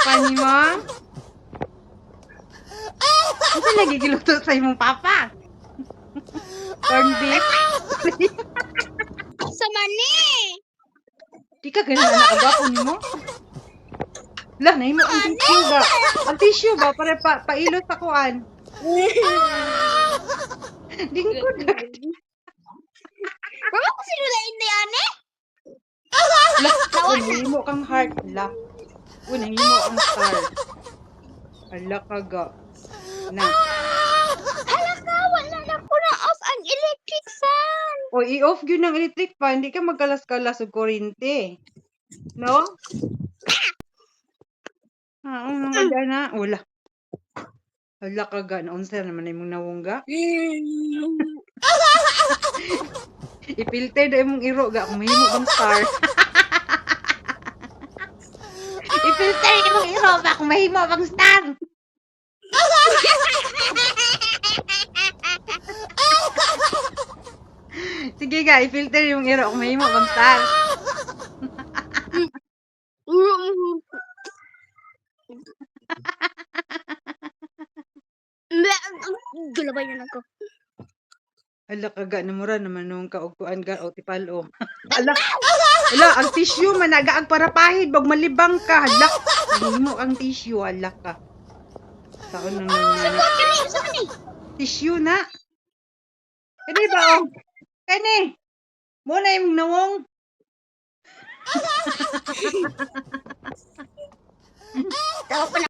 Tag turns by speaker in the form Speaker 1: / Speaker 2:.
Speaker 1: Pani mo? Ano lagi giluto sa imong papa? Corn beef?
Speaker 2: Sa mani.
Speaker 1: Di ka ganun na agapon mo? Lah, nahimo ang tissue ba? Ang tissue ba? Para pailot sa kuan. Lingkod ka.
Speaker 2: Mama ko sinulain na yan eh.
Speaker 1: Lah, nahimo kang heart. Lah. Nahimo ang star. Ala ka ga. Na.
Speaker 2: Hala ka, wala na ko na off ang electric fan.
Speaker 1: O, i-off yun ng electric fan. Hindi ka magkalas-kalas o kuryente. No? Mga dana. Wala. Hala ka ga. Naunsa naman na imong nawongga. I-filter na imong iro ga. Kung mahimo bang star. I-filter imong iro ba. Kung mahimo bang star. Sige ga. I-filter imong iro. Kung mahimo bang star.
Speaker 2: Galabay na ako.
Speaker 1: Hala ka ga. Namura naman nung kaugkuan ga. O tipalo. Ala. Ala. Ang tissue man. Nagaag para pahid. Bag malibang ka. Hala. Mahimo ang tissue. Hala ka. Taon na
Speaker 2: Sa mani.
Speaker 1: tissue na. Kani ba o? Kani. Muna yung nawong.
Speaker 2: Tawa pa na